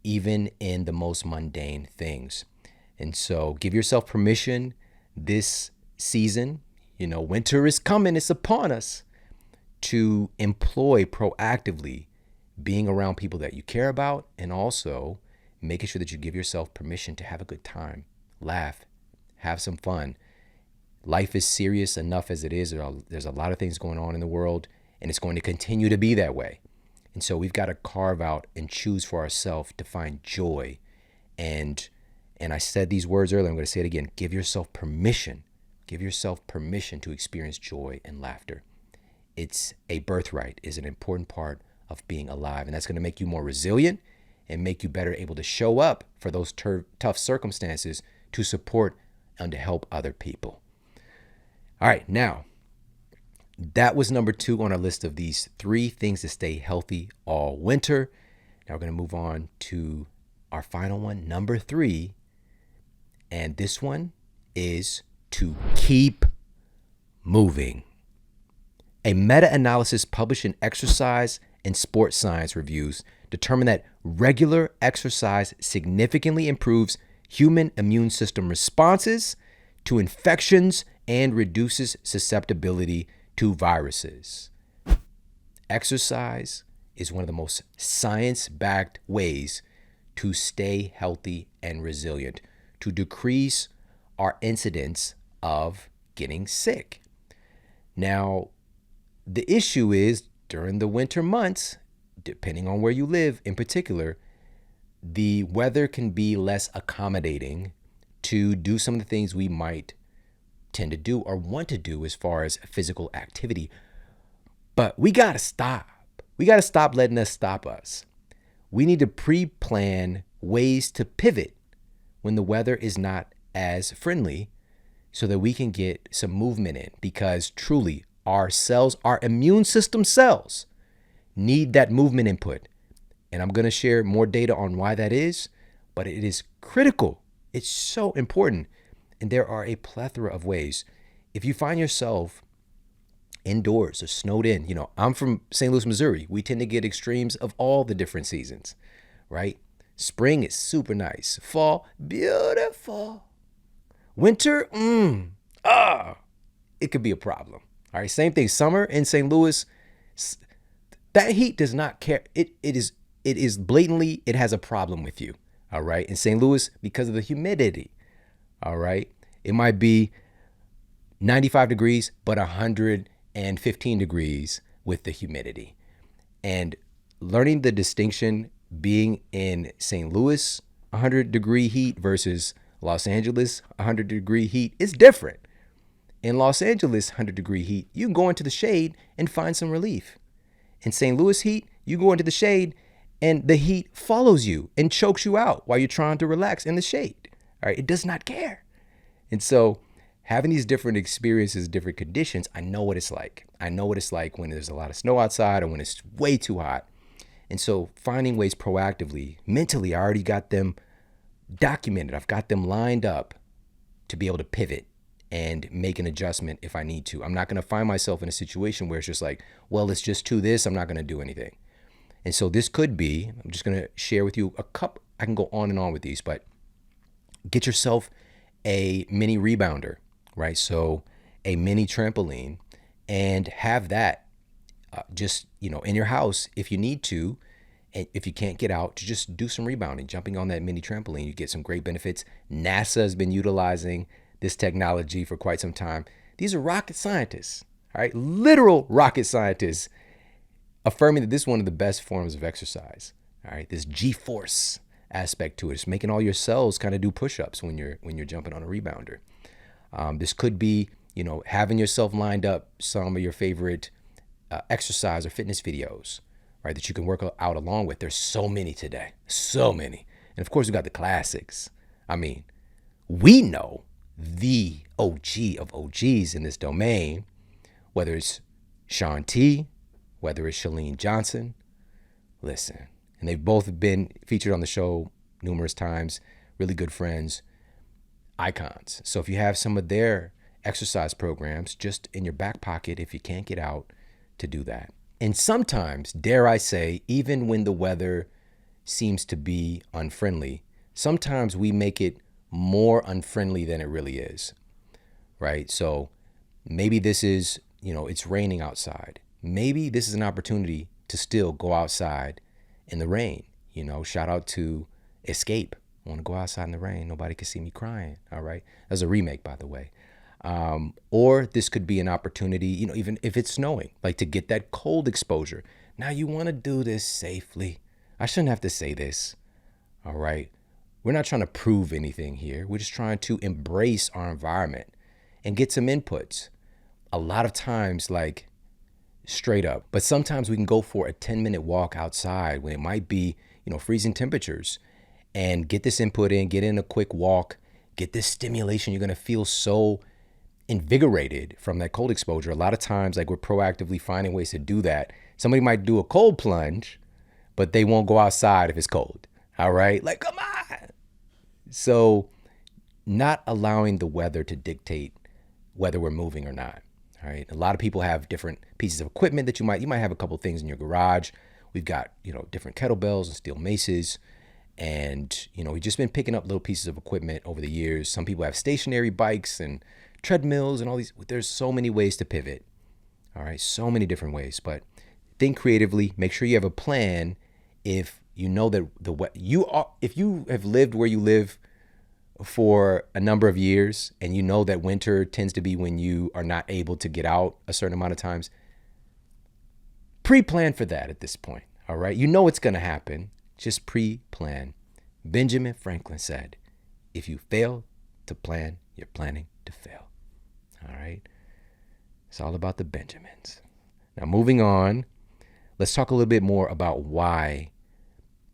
even in the most mundane things. And so give yourself permission this season. You know, winter is coming, it's upon us, to employ proactively being around people that you care about, and also making sure that you give yourself permission to have a good time, laugh, have some fun. Life is serious enough as it is. There's a lot of things going on in the world, and it's going to continue to be that way. And so we've got to carve out and choose for ourselves to find joy. And I said these words earlier, I'm going to say it again. Give yourself permission. Give yourself permission to experience joy and laughter. It's a birthright, is an important part of being alive. And that's going to make you more resilient and make you better able to show up for those tough circumstances, to support and to help other people. All right, now, that was number 2 on our list of these 3 things to stay healthy all winter. Now we're going to move on to our final one, number 3. And this one is to keep moving. A meta-analysis published in Exercise and Sports Science reviews determined that regular exercise significantly improves human immune system responses to infections and reduces susceptibility to viruses. Exercise is one of the most science-backed ways to stay healthy and resilient, to decrease our incidence of getting sick. Now, the issue is during the winter months, depending on where you live in particular, the weather can be less accommodating to do some of the things we might tend to do or want to do as far as physical activity. But we got to stop. We got to stop letting us stop us. We need to pre-plan ways to pivot when the weather is not as friendly so that we can get some movement in, because truly our cells, our immune system cells, need that movement input. And I'm going to share more data on why that is, but it is critical. It's so important. And there are a plethora of ways. If you find yourself indoors or snowed in, I'm from St. Louis, Missouri. We tend to get extremes of all the different seasons, right? Spring is super nice. Fall, beautiful. Winter, it could be a problem. All right, same thing. Summer in St. Louis, that heat does not care. It is blatantly, it has a problem with you. All right, in St. Louis, because of the humidity. All right, it might be 95 degrees, but 115 degrees with the humidity. And learning the distinction being in St. Louis, 100-degree heat versus Los Angeles, 100-degree heat is different. In Los Angeles, 100-degree heat, you can go into the shade and find some relief. In St. Louis heat, you go into the shade and the heat follows you and chokes you out while you're trying to relax in the shade. All right, it does not care. And so having these different experiences, different conditions, I know what it's like. I know what it's like when there's a lot of snow outside or when it's way too hot. And so finding ways proactively, mentally, I already got them documented. I've got them lined up to be able to pivot and make an adjustment if I need to. I'm not going to find myself in a situation where it's just like, well, it's just to this, I'm not going to do anything. And so this could be, I'm just going to share with you a couple, I can go on and on with these, but get yourself a mini rebounder, right? So a mini trampoline, and have that just, in your house if you need to. And if you can't get out, to just do some rebounding, jumping on that mini trampoline, you get some great benefits. NASA has been utilizing this technology for quite some time. These are rocket scientists, all right? Literal rocket scientists affirming that this is one of the best forms of exercise, all right? This G-force aspect to it. It's making all your cells kind of do push-ups when you're jumping on a rebounder. This could be, having yourself lined up some of your favorite exercise or fitness videos, right, that you can work out along with. There's so many today, so many. And of course, we got the classics. I mean, we know the OG of OGs in this domain, whether it's Shawn T, whether it's Chalene Johnson. Listen, and they've both been featured on the show numerous times, really good friends, icons. So if you have some of their exercise programs just in your back pocket, if you can't get out, to do that. And sometimes, dare I say, even when the weather seems to be unfriendly, sometimes we make it more unfriendly than it really is, right? So maybe this is, it's raining outside. Maybe this is an opportunity to still go outside in the rain. Shout out to Escape. I want to go outside in the rain. Nobody can see me crying. All right. That's a remake, by the way. Or this could be an opportunity, even if it's snowing, like to get that cold exposure. Now you want to do this safely. I shouldn't have to say this. All right. We're not trying to prove anything here. We're just trying to embrace our environment and get some inputs. A lot of times, like straight up, but sometimes we can go for a 10-minute walk outside when it might be, freezing temperatures, and get this input in, get in a quick walk, get this stimulation. You're going to feel so invigorated from that cold exposure. A lot of times, like, we're proactively finding ways to do that. Somebody might do a cold plunge, but they won't go outside if it's cold. All right. Like, come on. So not allowing the weather to dictate whether we're moving or not. All right. A lot of people have different pieces of equipment that you might have a couple of things in your garage. We've got, different kettlebells and steel maces. And, we've just been picking up little pieces of equipment over the years. Some people have stationary bikes and treadmills and all these. There's so many ways to pivot. All right. So many different ways. But think creatively. Make sure you have a plan. If you know that if you have lived where you live for a number of years and you know that winter tends to be when you are not able to get out a certain amount of times, pre-plan for that at this point, all right? You know it's going to happen. Just pre-plan. Benjamin Franklin said, if you fail to plan, you're planning to fail, all right? It's all about the Benjamins. Now, moving on, let's talk a little bit more about why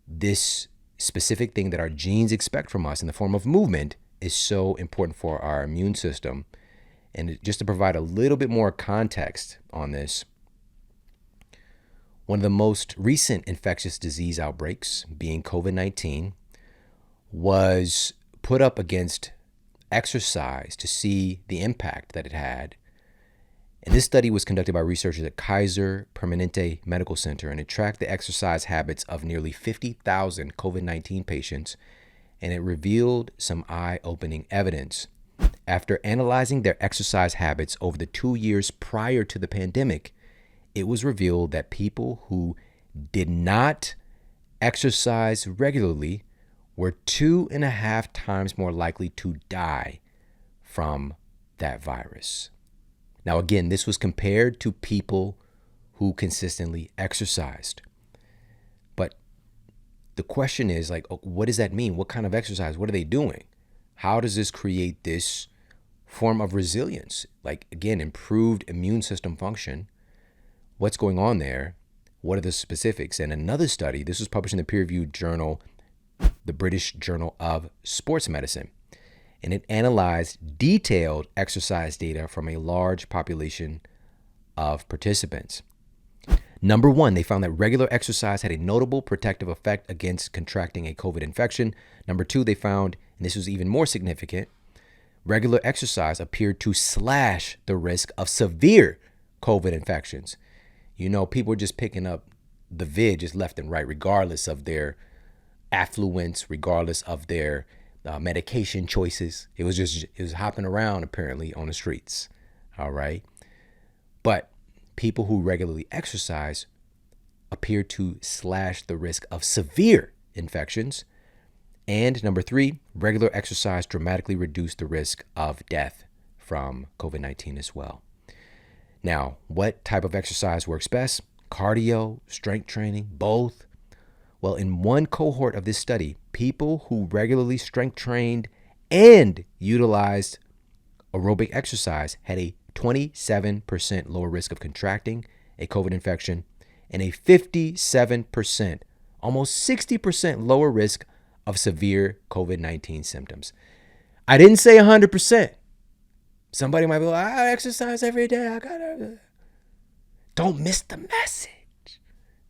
this specific thing that our genes expect from us in the form of movement is so important for our immune system. And just to provide a little bit more context on this, one of the most recent infectious disease outbreaks, being COVID-19, was put up against exercise to see the impact that it had. And this study was conducted by researchers at Kaiser Permanente Medical Center, and it tracked the exercise habits of nearly 50,000 COVID-19 patients, and it revealed some eye-opening evidence. After analyzing their exercise habits over the 2 years prior to the pandemic, it was revealed that people who did not exercise regularly were 2.5 times more likely to die from that virus. Now, again, this was compared to people who consistently exercised. But the question is, like, what does that mean? What kind of exercise? What are they doing? How does this create this form of resilience? Like, again, improved immune system function. What's going on there? What are the specifics? And another study, this was published in the peer-reviewed journal, the British Journal of Sports Medicine, and it analyzed detailed exercise data from a large population of participants. Number one, they found that regular exercise had a notable protective effect against contracting a COVID infection. Number two, they found, and this was even more significant, regular exercise appeared to slash the risk of severe COVID infections. You know, people are just picking up the vid just left and right, regardless of their affluence, regardless of their medication choices. It was hopping around apparently on the streets. All right. But people who regularly exercise appear to slash the risk of severe infections. And number three, regular exercise dramatically reduced the risk of death from COVID-19 as well. Now, what type of exercise works best? Cardio, strength training, both? Well, in one cohort of this study, people who regularly strength trained and utilized aerobic exercise had a 27% lower risk of contracting a COVID infection and a 57%, almost 60% lower risk of severe COVID-19 symptoms. I didn't say 100%. Somebody might be like, I exercise every day. Don't miss the message.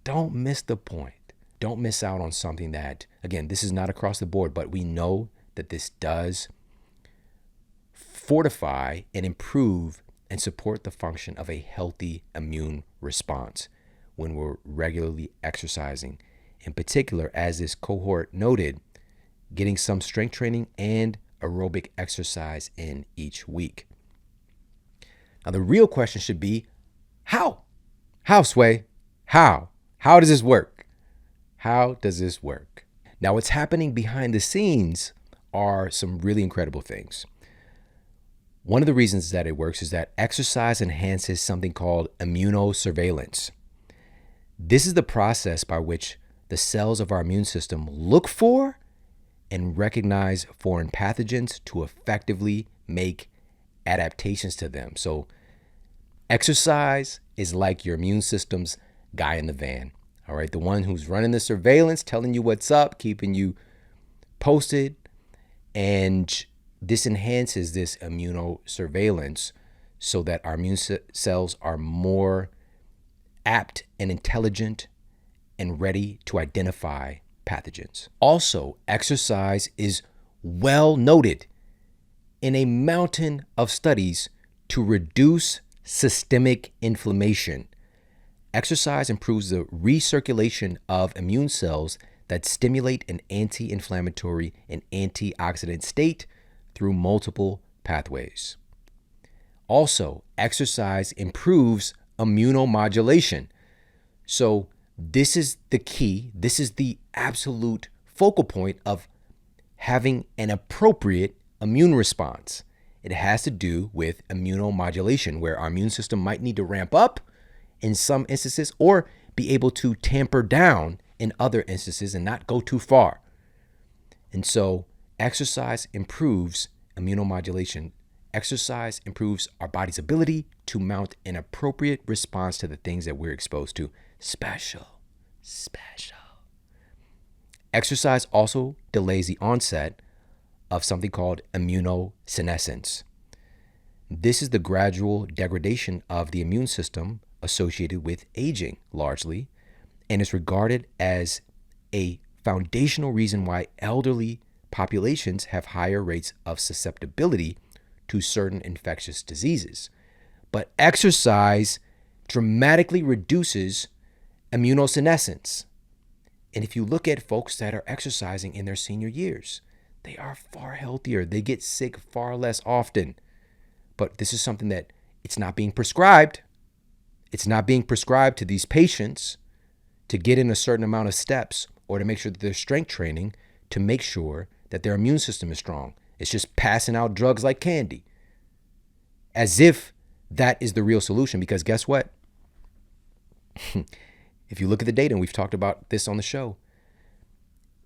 Don't miss the point. Don't miss out on something that, again, this is not across the board, but we know that this does fortify and improve and support the function of a healthy immune response when we're regularly exercising. In particular, as this cohort noted, getting some strength training and aerobic exercise in each week. Now, the real question should be, how? How, Sway? How? How does this work? How does this work? Now, what's happening behind the scenes are some really incredible things. One of the reasons that it works is that exercise enhances something called immunosurveillance. This is the process by which the cells of our immune system look for and recognize foreign pathogens to effectively make adaptations to them. So exercise is like your immune system's guy in the van. All right, the one who's running the surveillance, telling you what's up, keeping you posted. And this enhances this immunosurveillance so that our immune cells are more apt and intelligent and ready to identify pathogens. Also, exercise is well noted in a mountain of studies to reduce systemic inflammation. Exercise improves the recirculation of immune cells that stimulate an anti-inflammatory and antioxidant state through multiple pathways. Also, exercise improves immunomodulation. So this is the key. This is the absolute focal point of having an appropriate immune response. It has to do with immunomodulation, where our immune system might need to ramp up in some instances or be able to tamper down in other instances and not go too far. And so exercise improves immunomodulation. Exercise improves our body's ability to mount an appropriate response to the things that we're exposed to. Special. Exercise also delays the onset of something called immunosenescence. This is the gradual degradation of the immune system associated with aging, largely, and is regarded as a foundational reason why elderly populations have higher rates of susceptibility to certain infectious diseases. But exercise dramatically reduces immunosenescence. And if you look at folks that are exercising in their senior years, they are far healthier. They get sick far less often. But this is something that it's not being prescribed. It's not being prescribed to these patients to get in a certain amount of steps or to make sure that they're strength training to make sure that their immune system is strong. It's just passing out drugs like candy, as if that is the real solution. Because guess what? If you look at the data, and we've talked about this on the show,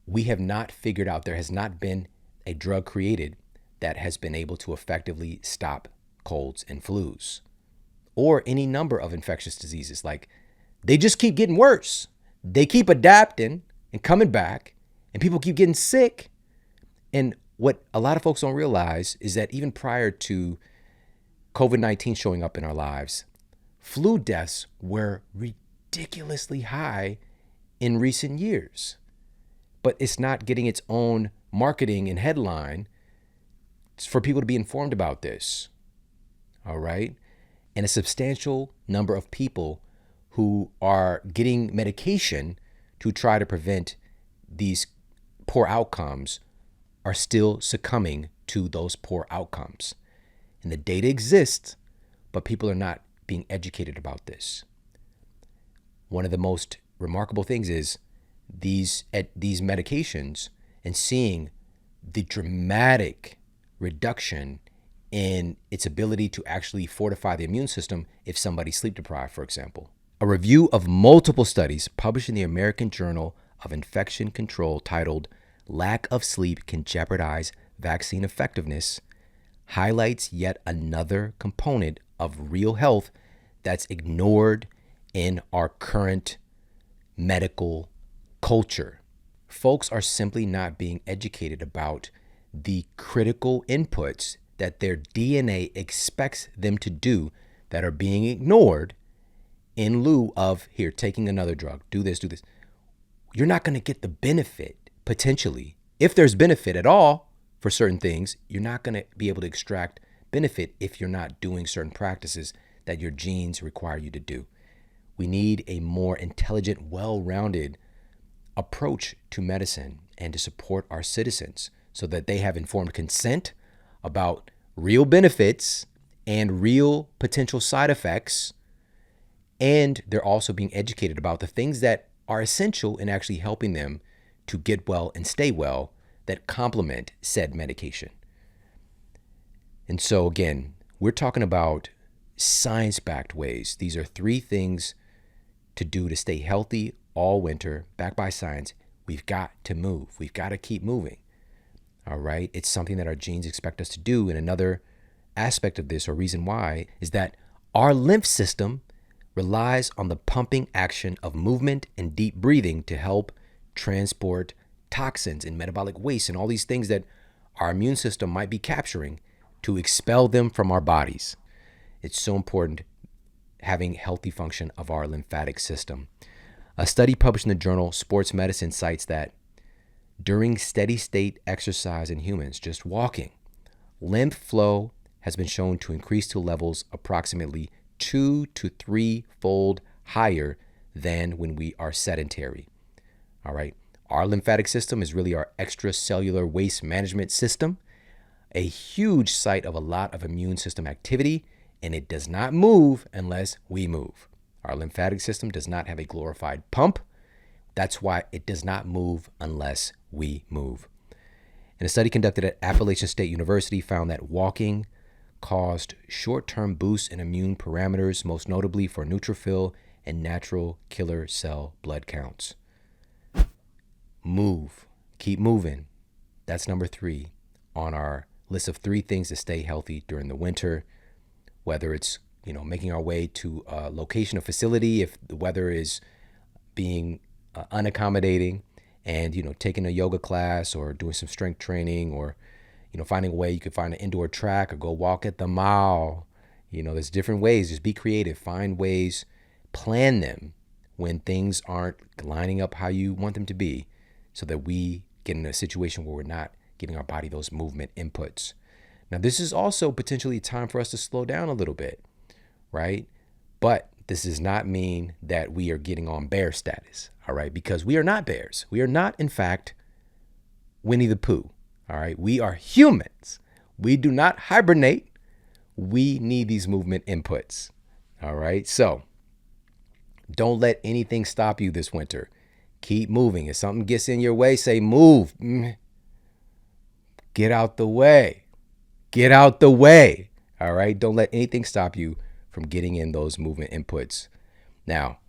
we have not figured out, there has not been a drug created that has been able to effectively stop colds and flus or any number of infectious diseases. Like, they just keep getting worse. They keep adapting and coming back, and people keep getting sick. And what a lot of folks don't realize is that even prior to COVID-19 showing up in our lives, flu deaths were ridiculously high in recent years. But it's not getting its own marketing and headline. It's for people to be informed about this. All right? And a substantial number of people who are getting medication to try to prevent these poor outcomes are still succumbing to those poor outcomes. And the data exists, but people are not being educated about this. One of the most remarkable things is these medications and seeing the dramatic reduction in its ability to actually fortify the immune system if somebody's sleep deprived, for example. A review of multiple studies published in the American Journal of Infection Control titled "Lack of Sleep Can Jeopardize Vaccine Effectiveness" highlights yet another component of real health that's ignored in our current medical culture. Folks are simply not being educated about the critical inputs that their DNA expects them to do that are being ignored in lieu of, here, taking another drug, do this. You're not going to get the benefit, potentially. If there's benefit at all for certain things, you're not going to be able to extract benefit if you're not doing certain practices that your genes require you to do. We need a more intelligent, well-rounded approach to medicine and to support our citizens so that they have informed consent about real benefits and real potential side effects. And they're also being educated about the things that are essential in actually helping them to get well and stay well that complement said medication. And so again, we're talking about science-backed ways. These are 3 things to do to stay healthy all winter, backed by science. We've got to move. We've got to keep moving. All right. It's something that our genes expect us to do. And another aspect of this, or reason why, is that our lymph system relies on the pumping action of movement and deep breathing to help transport toxins and metabolic waste and all these things that our immune system might be capturing to expel them from our bodies. It's so important having healthy function of our lymphatic system. A study published in the journal Sports Medicine cites that during steady state exercise in humans, just walking, lymph flow has been shown to increase to levels approximately 2 to 3-fold higher than when we are sedentary. All right. Our lymphatic system is really our extracellular waste management system, a huge site of a lot of immune system activity, and it does not move unless we move. Our lymphatic system does not have a glorified pump. That's why it does not move unless we move. And a study conducted at Appalachian State University found that walking caused short-term boosts in immune parameters, most notably for neutrophil and natural killer cell blood counts. Move. Keep moving. That's number 3 on our list of 3 things to stay healthy during the winter, whether it's, making our way to a location, a facility, if the weather is being unaccommodating, and, taking a yoga class or doing some strength training, or, finding a way you could find an indoor track or go walk at the mall. There's different ways. Just be creative. Find ways, plan them when things aren't lining up how you want them to be, so that we get in a situation where we're not giving our body those movement inputs. Now, this is also potentially time for us to slow down a little bit, right? But this does not mean that we are getting on bear status, all right? Because we are not bears. We are not, in fact, Winnie the Pooh, all right? We are humans. We do not hibernate. We need these movement inputs, all right? So don't let anything stop you this winter. Keep moving. If something gets in your way, say move. Get out the way. Get out the way. All right? Don't let anything stop you from getting in those movement inputs. Now,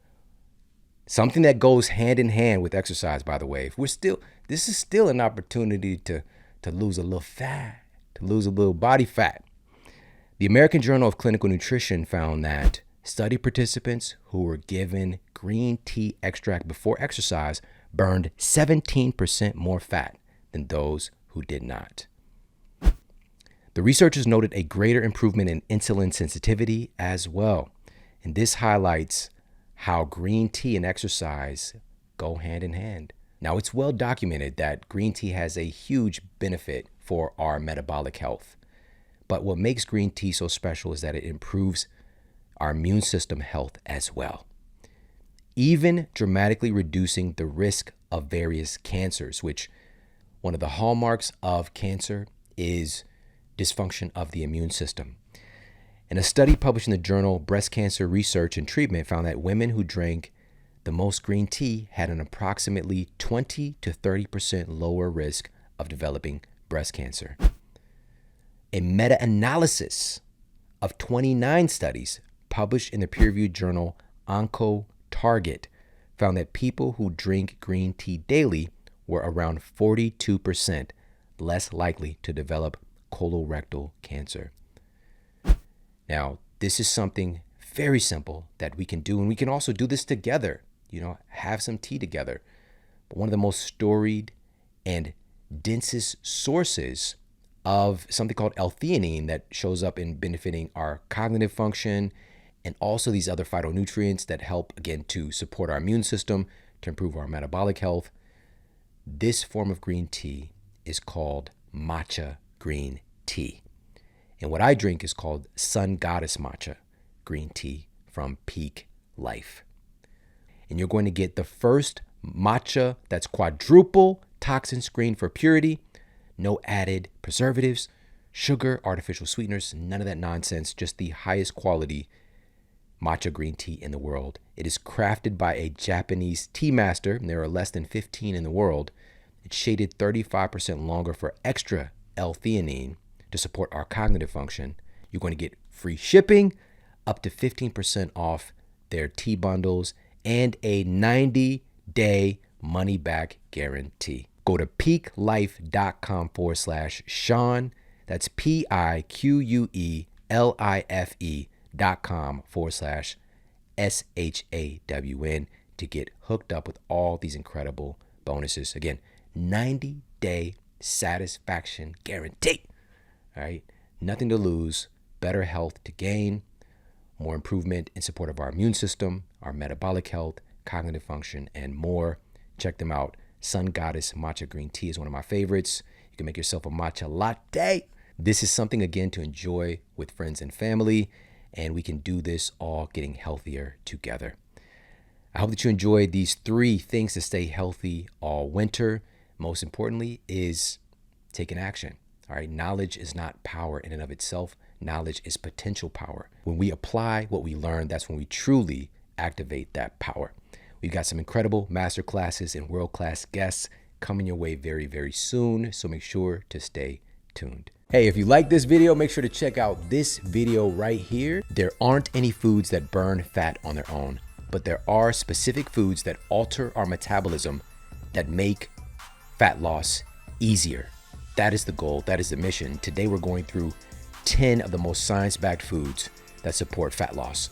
something that goes hand in hand with exercise, by the way, this is still an opportunity to lose a little fat, to lose a little body fat. The American Journal of Clinical Nutrition found that study participants who were given green tea extract before exercise burned 17% more fat than those who did not. The researchers noted a greater improvement in insulin sensitivity as well. And this highlights how green tea and exercise go hand in hand. Now, it's well documented that green tea has a huge benefit for our metabolic health. But what makes green tea so special is that it improves our immune system health as well, even dramatically reducing the risk of various cancers, which one of the hallmarks of cancer is dysfunction of the immune system. And a study published in the journal Breast Cancer Research and Treatment found that women who drank the most green tea had an approximately 20 to 30% lower risk of developing breast cancer. A meta-analysis of 29 studies published in the peer-reviewed journal OncoTarget found that people who drink green tea daily were around 42% less likely to develop colorectal cancer. Now, this is something very simple that we can do, and we can also do this together, have some tea together. But one of the most storied and densest sources of something called L-theanine that shows up in benefiting our cognitive function, and also these other phytonutrients that help, again, to support our immune system, to improve our metabolic health. This form of green tea is called matcha green tea. And what I drink is called Sun Goddess matcha green tea from Peak Life. And you're going to get the first matcha that's quadruple toxin screened for purity, no added preservatives, sugar, artificial sweeteners, none of that nonsense, just the highest quality matcha green tea in the world. It is crafted by a Japanese tea master, and there are less than 15 in the world. It's shaded 35% longer for extra L-theanine to support our cognitive function. You're going to get free shipping, up to 15% off their tea bundles, and a 90-day money-back guarantee. Go to peaklife.com/Shawn. That's PIQUELIFE.com/SHAWN to get hooked up with all these incredible bonuses. Again, 90-day satisfaction guarantee. All right, nothing to lose, better health to gain, more improvement in support of our immune system, our metabolic health, cognitive function, and more. Check them out. Sun Goddess Matcha Green Tea is one of my favorites. You can make yourself a matcha latte. This is something, again, to enjoy with friends and family, and we can do this all getting healthier together. I hope that you enjoyed these 3 things to stay healthy all winter. Most importantly is taking action. All right, knowledge is not power in and of itself. Knowledge is potential power. When we apply what we learn, that's when we truly activate that power. We've got some incredible master classes and world-class guests coming your way very, very soon. So make sure to stay tuned. Hey, if you like this video, make sure to check out this video right here. There aren't any foods that burn fat on their own, but there are specific foods that alter our metabolism that make fat loss easier. That is the goal. That is the mission. Today, we're going through 10 of the most science-backed foods that support fat loss.